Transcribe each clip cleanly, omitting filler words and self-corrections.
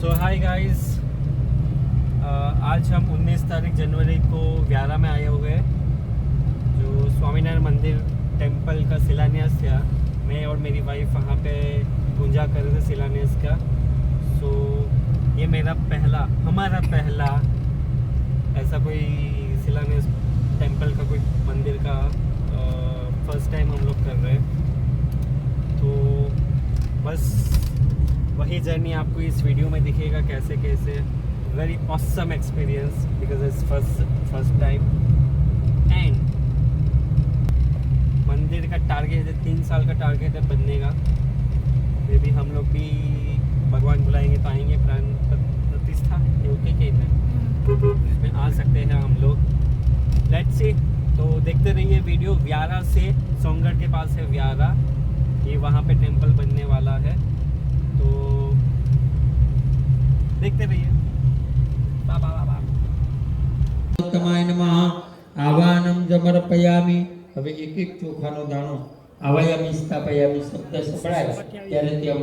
सो hi guys, आज हम 19 तारीख जनवरी को व्यारा में आए हुए हैं। जो स्वामीनारायण मंदिर टेंपल का शिलान्यास किया, मैं और मेरी वाइफ वहाँ पे पूजा कर रहे थे शिलान्यास का। सो ये हमारा पहला ऐसा कोई शिलान्यास टेंपल का, कोई मंदिर का फर्स्ट टाइम हम लोग कर रहे हैं। तो बस वही जर्नी आपको इस वीडियो में दिखेगा, कैसे कैसे very awesome experience because it's first time. And मंदिर का टारगेट है 3 साल का टारगेट है बनने का। मे भी हम लोग भी भगवान बुलाएंगे तो आएंगे। प्राण प्रतिष्ठा योग्य के इसमें आ सकते हैं हम लोग। Let's see. तो देखते रहिए वीडियो। व्यारा से सोनगढ़ के पास है व्यारा, ये वहाँ पे टेंपल बनने वाला है, तो देखते रहिए। તમાય નમઃ આવાનમ સમર્પયામિ। હવે એક એક ચોખાનો દાણો આવાયામિ સ્થાપયામિ શબ્દ સંભળાય ત્યારે ત્યાં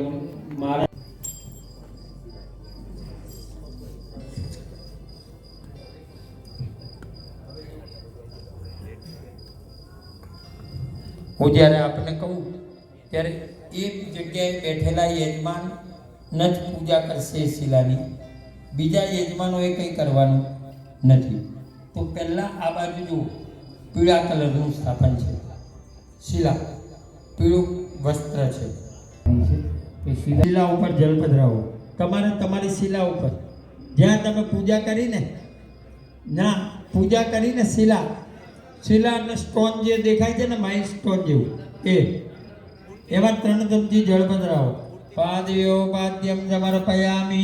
મારા હું જ્યારે આપને કહું ત્યારે એક જગ્યાએ બેઠેલા યજમાન ન જ પૂજા કરશે શિલાની, બીજા યજમાનોએ કંઈ કરવાનું નથી। તો પહેલાં આ બાજુ જુઓ, પીળા કલરનું સ્થાપન છે, શિલા, પીળું વસ્ત્ર છે। શિલા ઉપર જલ પધરાવો તમારે, તમારી શિલા ઉપર જ્યાં તમે પૂજા કરીને પૂજા કરીને શિલા અને સ્ટોન જે દેખાય છે ને, માઇલ સ્ટોન જેવું, એવા 3 ચમચી જળ પધરાવો। પાદયો પાદ્યમ સમર્પયામિ,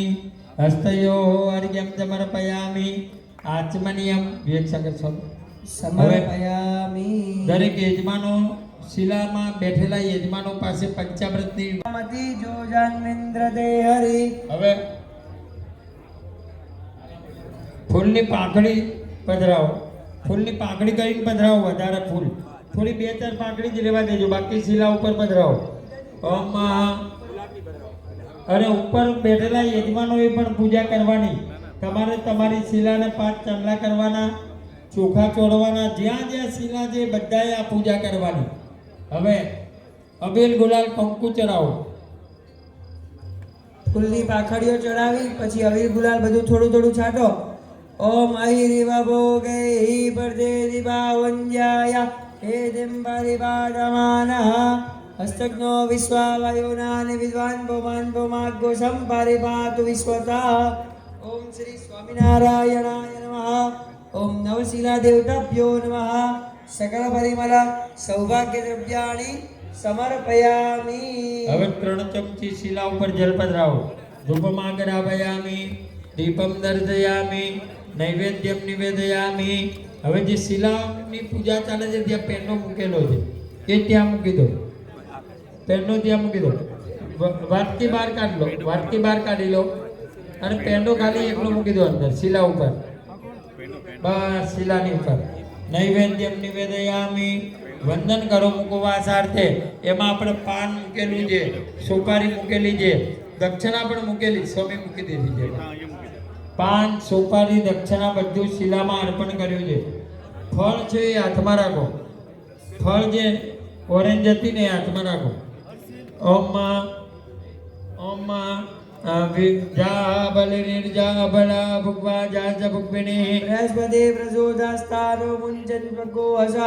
હસ્તયો અર્ઘ્યમ સમર્પયામિ, આચમનિયમ સમર્પયામિ। દરેક યજમાનો શિલામાં બેઠેલા યજમાનો પાસે પંચામૃતની મતિ જોજાન્વેન્દ્ર દે હરિ। હવે ફૂલની પાંખડી પધરાવો, ફૂલની પાંખડી કરીને પધરાવો, વધારે ફૂલ, થોડી 2-4 પાંખડી જ લેવા દેજો, બાકી શિલા ઉપર પધરાવો। ઓમ અરે ઉપર બેઠેલા યજમાનોએ પણ પૂજા કરવાની। તમારે તમારી શિલાને 5 ચાંદલા કરવાના, ચોખા ચોડવાના, જ્યાં જ્યાં શિલા છે બધાએ આ પૂજા કરવાની। હવે અબીલ ગુલાલ કંકુ ચડાવો, ફૂલની પાખડીઓ ચડાવી પછી અબીલ ગુલાલ બધું થોડું થોડું છાંટો। ઓમ અહિરિવા ભોગે હિ પરદે દિવાવંજ્યાય હે દિંબારિવાડમાનઃ હસ્તજ્ઞો વિશ્વાવાયોનાન વિદ્વાન ભોમાન ભોમાગ્ગો સંપારિપાતુ વિશ્વતા। ઓમ શ્રી સ્વામિનારાયણાય નમઃ। ઓમ નવશિલા દેવતાભ્યો નમઃ। સકળ પરિમલ સૌભાગ્ય દ્રવ્યાણિ સમર્પયામિ। હવે 3 ચમચી શિલા ઉપર જલ પધરાવો। ધૂપમાગરાવયામિ, દીપમ દર્શયામિ, નૈવેદ્યમ નિવેદયામિ। હવે જે શિલાની પૂજા ચાલે છે ત્યાં પેનો મૂકેલો છે એ ત્યાં મૂકી દો, પેનો ત્યાં મૂકી દો। વાટકી બહાર કાઢી લો, વાટકી બહાર કાઢી લો અને પેનો ખાલી એકલો મૂકી દો અંદર શિલા ઉપર, બસ શિલાની ઉપર। નૈવેદ્યમ નિવેદયામિ, વંદન કરો મુકવાસાર્થે। એમાં આપણે પાન મૂકેલું છે, સોપારી મૂકેલી છે, દક્ષિણા પણ મૂકેલી, સ્વામી મૂકી દીધી છે। પાન, સોપારી, દક્ષિણા બધું શિલામાં અર્પણ કર્યું છે। ફળ છે એ હાથમાં રાખો, ફળ જે ઓરેન્જ હતી ને એ હાથમાં રાખો। ઓમ વિદ્યાબલે નિર્જાબલા ભુક્વા જાજ ભુક્વિની બૃહસ્પતિ પ્રચોદસ્તાનો મુંચન ભગો હસઃ।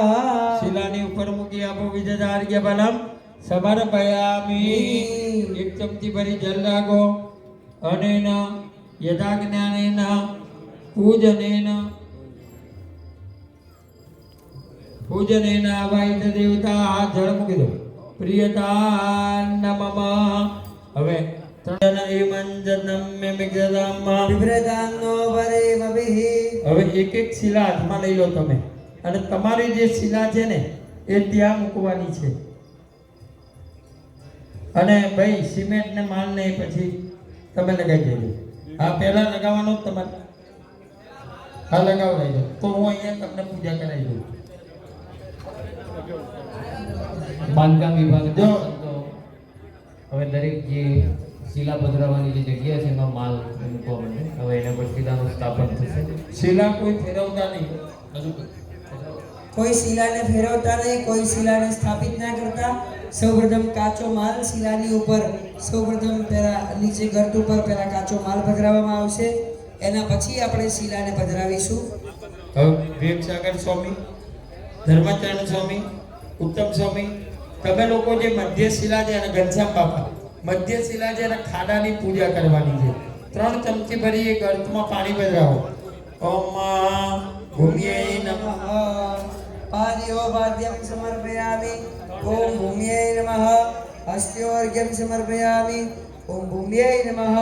શિલાની ઉપર મૂકી આપો વિજયાર્ઘ્ય બલમ સમર્પયામિ। 1 ચમચી ભરી જલ રાખો। અનેન યથા જ્ઞાનેન પૂજનેન આવાહિત દેવતા। આ જળ મૂકી દો। પ્રિયતા નમઃ। હવે હવે એક એક શિલા હાથમાં લઈ લો તમે, અને તમારી જે શિલા છે ને એ ત્યાં મૂકવાની છે। અને ભાઈ સિમેન્ટ ને માલ ને પછી તમે લગાવી દેજો। આ પહેલા લગાવવાનો તમારે, હા લગાવડાવી દો તો હું અહીંયા તમને પૂજા કરાવી દઉં। બાંધકામ વિભાગ હવે દરેક જે શિલા પધરાવવાની જે જગ્યા છે એમાં માલ મૂકવા માંડે. હવે એના પર શિલાનું સ્થાપન થશે. શિલા કોઈ ફેરવતા નહીં. હજુ કોઈ શિલાને ફેરવતા નહીં, કોઈ શિલાને સ્થાપિત ના કરતા. સૌપ્રથમ કાચો માલ શિલાની ઉપર સૌપ્રથમ પહેલા નીચે ગર્ત ઉપર પહેલા કાચો માલ પધરાવવામાં આવશે. એના પછી આપણે શિલાને પધરાવીશું. હવે વિવેકસાગર સ્વામી, ધર્મચરણ સ્વામી, ઉત્તમ સ્વામી, તમે લોકો જે મધ્ય શિલા છે અને ઘનશ્યામ બાપા મધ્ય શિલા છે અને ખાડાની પૂજા કરવાની છે. 3 ચમચી ભરી એક અર્થમાં પાણી પધરાવો. ઓમ ભૂમ્યૈ નમઃ. પાદ્યોપાદ્યમ સમર્પયામિ. ઓમ ભૂમ્યૈ નમઃ. હસ્ત્યોર્ઘ્યમ સમર્પયામિ. ઓમ ભૂમ્યૈ નમઃ.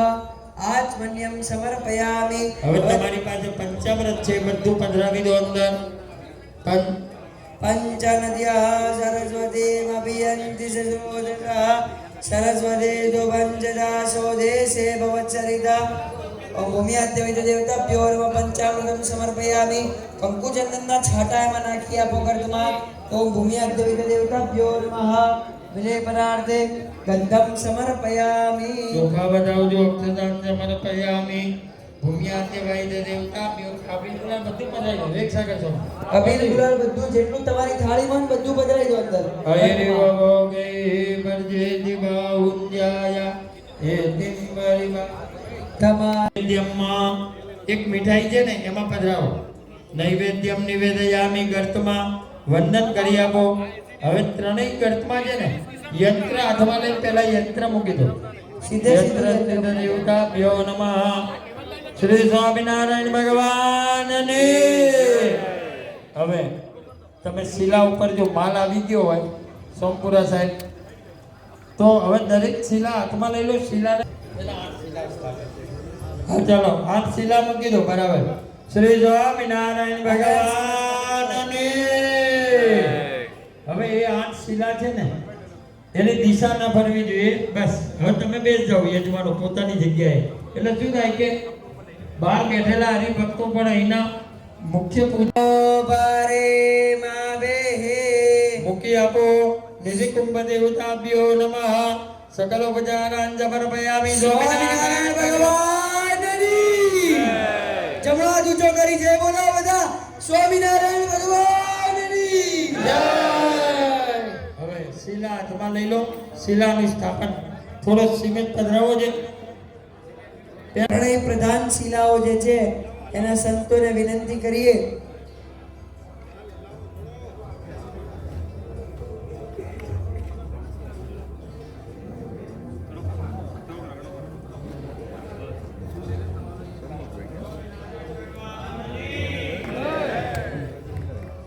આચમન્યમ સમર્પયામિ. હવે તમારી પાસે પંચામૃત છે, બધું પધરાવી દો અંદર. પંચનદ્યઃ સરસ્વતીમપિયન્તિ સસોદરઃ. સરસ્વતી દો પંચદાસો દેશે ભવત્સરિતા. ઓમ ભૂમ્યાદ્યવિદ દેવતાભ્યો નમઃ. પંચામૃતમ સમર્પયામિ. કંકુચંદનના છાંટા એમાં નાખી આપો ગર્ભમાં. ઓમ ભૂમ્યાદ્યવિદ દેવતાભ્યો નમઃ. વિજય પદાર્થે ગંધમ સમર્પયામિ. ચોખા બતાવજો. અક્ષતાન સમર્પયામિ. ભૂમ્યાદ્ય વૈદ્ય દેવતાભ્યો. આપણી જોડે બધું પધરાવી દો. વિવેકસાગર સ્વામી. અબીલ ગુલાલ બધું જેટલું તમારી થાળીમાં હોય બધું પધરાવી દો અંદર. હરિવોગે વર્જે દિવા ઉંજાયા હે દિંબરિવા. નૈવેદ્યમાં એક મીઠાઈ છે ને એમાં પધરાવો. નૈવેદ્યમ નિવેદયામિ. ગર્તમાં વંદન કરી આપો. હવે ત્રણેય ગર્તમાં છે ને યંત્ર હાથમાં લઈને પહેલા યંત્ર મૂકી દો. સીધે સીધે યંત્ર દેવતાભ્યો નમઃ. શ્રી સ્વામિનારાયણ ભગવાનની. હવે તમે શિલા ઉપર જો માલ આવી ગયો હોય સોમપુરા સાહેબ, તો હવે દરેક શિલા હાથમાં લઈ લો. શિલા હા ચાલો 8 શિલા મૂકી દો. બરાબર. શ્રી સ્વામિનારાયણ ભગવાનની. હવે એ 8 શિલા છે ને એની દિશા ના ફરવી જોઈએ. બસ હવે તમે બેસ જાઓ યજમાનો પોતાની જગ્યાએ. એટલે શું થાય કે બહાર બેઠેલા હરિભક્તો પણ અહીંના મુખ્ય પારે માં બેહે. મૂકી આપો. નિધિ કુંભ દેવતાભ્યો નમઃ. સકલોપચારાન સમર્પયામિ. સ્વામિનારાયણ ભગવાનની. જમણો હાથ ઊંચો કરી જય બોલો બધા. સ્વામિનારાયણ ભગવાનની જય. હવે શિલા હાથમાં લઈ લો. શિલાનું સ્થાપન થોડો સિમેન્ટ પધરાવો છે. ત્રણેય પ્રધાન શિલાઓ જે છે એના સંતોને વિનંતી કરીએ.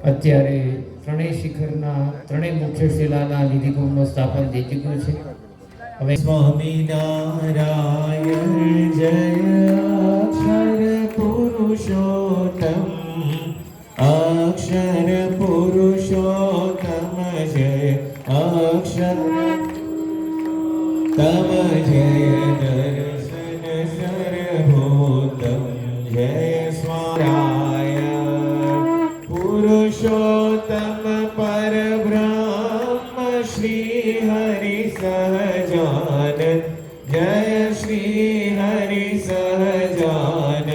અત્યારે ત્રણેય શિખરના ત્રણેય મુખ્ય શિલાના નિધિકુંભનું સ્થાપન થઈ ચૂક્યું છે. હવે સ્વામિનારાયણ જય અક્ષર પુરુષોત્તમ. અક્ષર પુરુષોત્તમ જય અક્ષર તમ જય દર્શન સર્વોત્તમ જય સ્વામિનારાયણ પુરુષોત્તમ પરબ્રહ્મ શ્રી હરિ સહજાનંદ જય શ્રી હરિ સહજાનંદ.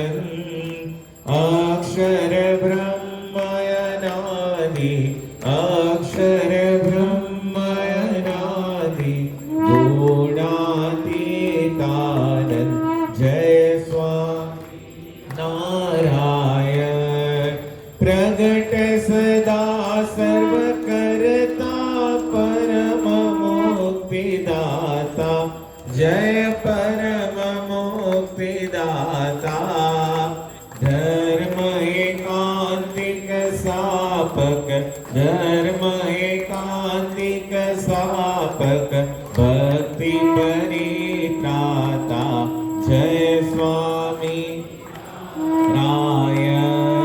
અક્ષર બ્રહ્મયનાદિ અક્ષર બ્રહ્મયનાદિ ગુણાતીતાનંદ જય સ્વામિનારાયણ. પ્રગટ સદા સર્વ કરતા પરમ મુક્તિદાતા જય પરમ મુક્તિદાતા. ધર્મ એકાંતિક સ્થાપક ધર્મ એકાંતિક સ્થાપક ભક્તિ પરિત્રાતા જય સ્વામી નારાયણ.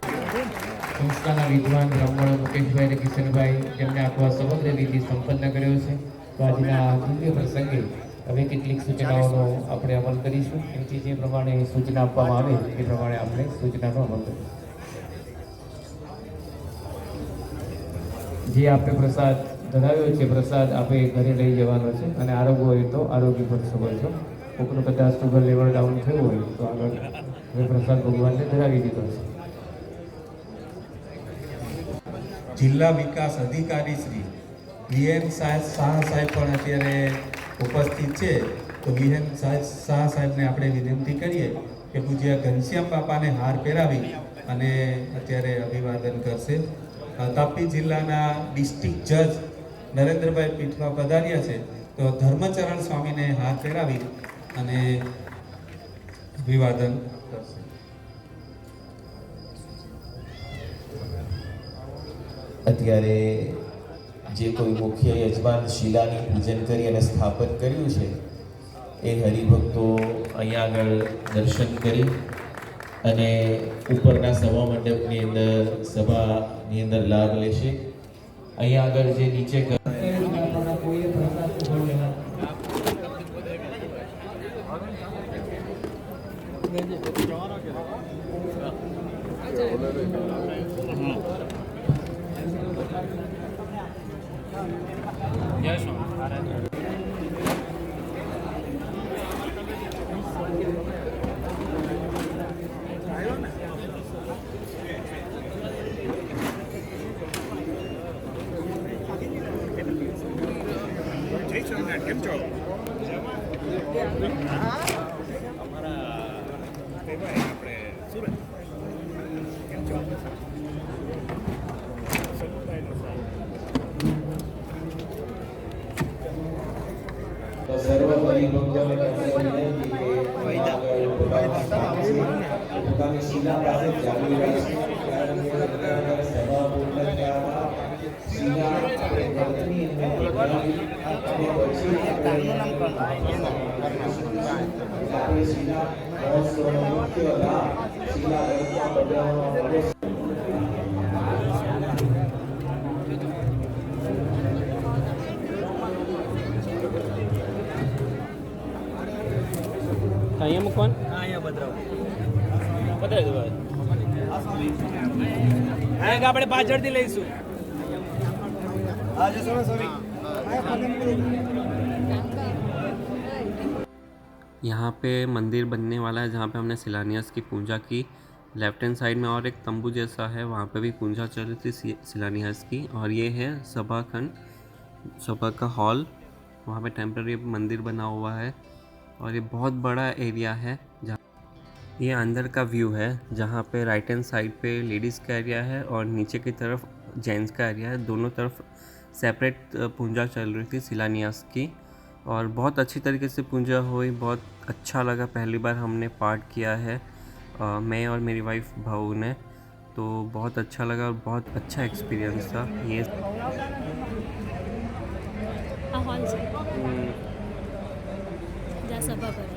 સંસ્થાના વિદ્વાન બ્રાહ્મણો મુકેશભાઈ અને કિશનભાઈ જેમને આખો આ સમગ્ર વિધિ સંપન્ન કર્યો છે. તો આજના આ દિવ્ય પ્રસંગે હવે કેટલીક સૂચનાઓનો આપણે અમલ કરીશું. એથી જે પ્રમાણે સૂચના આપવામાં આવે એ પ્રમાણે આપણે સૂચનાનો અમલ કરીશું. જે આપણે પ્રસાદ ધરાવ્યો છે પ્રસાદ આપણે ઘરે લઈ જવાનો છે અને આરોગ્ય હોય તો આરોગ્ય પણ શકો છો. કોકનું કદાચ સુગર લેવલ ડાઉન થયું હોય તો આગળ હવે પ્રસાદ ભગવાનને ધરાવી દીધો છે. જિલ્લા વિકાસ અધિકારી શ્રી વીએમ શાહ સાહેબ પણ અત્યારે ઉપસ્થિત છે. તો વીએમ શાહ સાહેબને આપણે વિનંતી કરીએ કે પૂજ્ય ઘનશ્યામ બાપાને હાર પહેરાવી અને અત્યારે અભિવાદન કરશે. તાપી જિલ્લાના ડિસ્ટ્રિક્ટ જજ નરેન્દ્રભાઈ પીઠવા પધાર્યા છે. તો ધર્મચરણ સ્વામીને હાર પહેરાવી અને અભિવાદન કરશે. અત્યારે જે કોઈ મુખ્ય યજમાન શિલાની પૂજન કરી અને સ્થાપન કર્યું છે એ હરિભક્તો અહીંયા આગળ દર્શન કરી અને ઉપરના સભા મંડપની અંદર સભાની અંદર લાભ લેશે. અહીંયા આગળ જે નીચે તો સર્વ હરિભક્તોને વિનંતી કે પોતાની શિલા પાસે ચાલુ રાખશે. કારણ કે અત્યારે સભા પૂર્ણ થયા બાદ શિલા આપણે ઘરની અંદર બનાવી અને પછી આપણે શિલા મહોત્સવનો મુખ્ય લાભ શિલા ઘરમાં બનાવવામાં મળે છે. અહીંયા મૂકવાનું અહીંયા પધરાવી દો. આપણે પાછળથી લઈશું. यहाँ पे मंदिर बनने वाला है जहाँ पे हमने शिलान्यास की पूजा की. लेफ्ट हैंड साइड में और एक तंबू जैसा है, वहाँ पे भी पूजा चल रही थी शिलान्यास की. और ये है सभा खंड, सभा का हॉल. वहाँ पे टेम्पररी मंदिर बना हुआ है और ये बहुत बड़ा एरिया है. जहाँ ये अंदर का व्यू है जहाँ पे राइट हैंड साइड पे लेडीज़ का एरिया है और नीचे की तरफ जेंट्स का एरिया है. दोनों तरफ सेपरेट पूजा चल रही थी शिलान्यास की और बहुत अच्छी तरीके से पूजा हुई. बहुत अच्छा लगा. पहली बार हमने पाठ किया है, मैं और मेरी वाइफ भाऊ ने, तो बहुत अच्छा लगा और बहुत अच्छा एक्सपीरियंस था ये. हॉल से जा सभा पर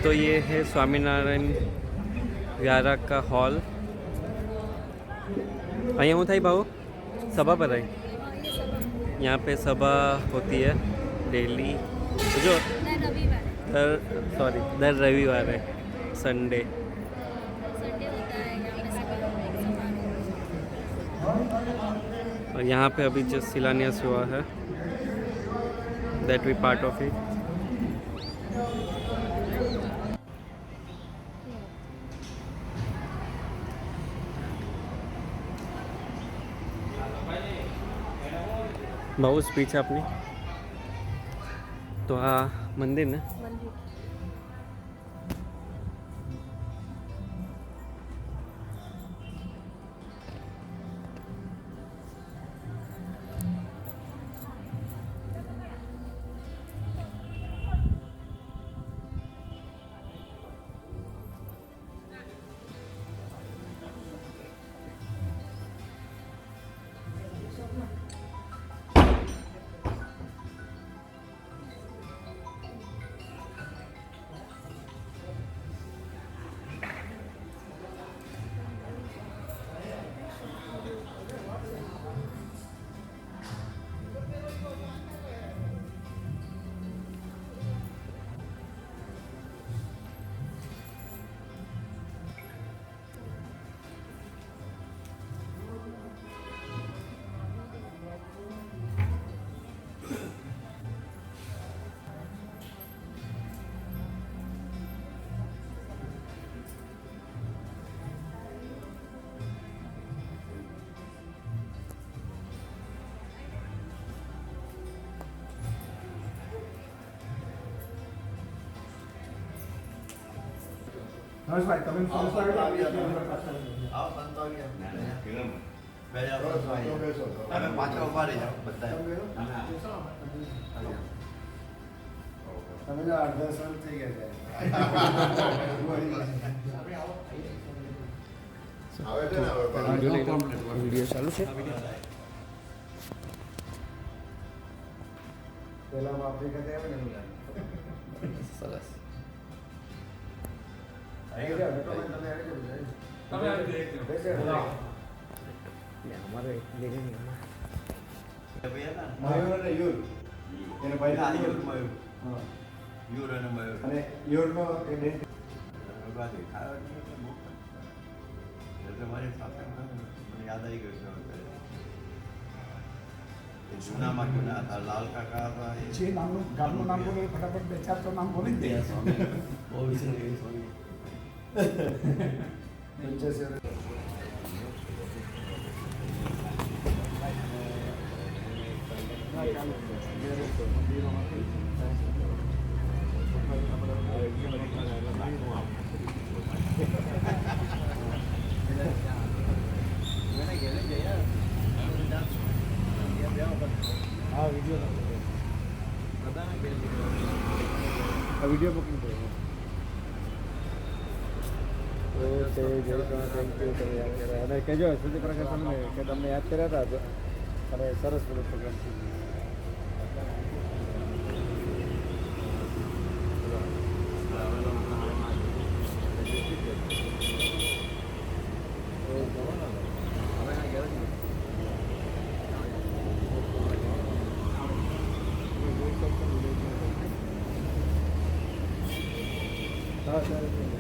तो ये है स्वामीनारायण व्यारा का हॉल. અહીંયા હું થાય ભાવ સભા પર આવી. यहाँ पे सभा होती है डेली, जो दर रविवार है, संडे. और यहाँ पे अभी जो शिलान्यास हुआ है, that we part of it. બહુ સ્પીચ આપની. તો આ મંદિર ને નરેશભાઈ તમે પાછા ઉભા રહી જાઓ બધા તમે અડધા સર થઈ ગયા વિડીયો ચાલુ છે પેલા આફ્રિકા થી આવે ને સરસ અમારે મયુર અને યુર એને ભાઈ યુર અને મયુર અને યુરનો એટલે મારી સાથે મને યાદ આવી ગયું છે એ જૂનામાં જૂના હતા લાલ કાકા હતા જે નામનું ગામનું નામ બોલે ફટાફટ બે ચાર તો નામ બોલી જ દે બહુ વિચાર હા વિડીયો વિડીયો બુકિંગ કર્યો તો તે જય થેન્ક યુ તમે યાદ કર્યા અને કહેજો સૂર્યપ્રકાશ તમને કે તમને યાદ કર્યા હતા અને સરસ બધો પ્રોગ્રામ થઈ ગયો હા સર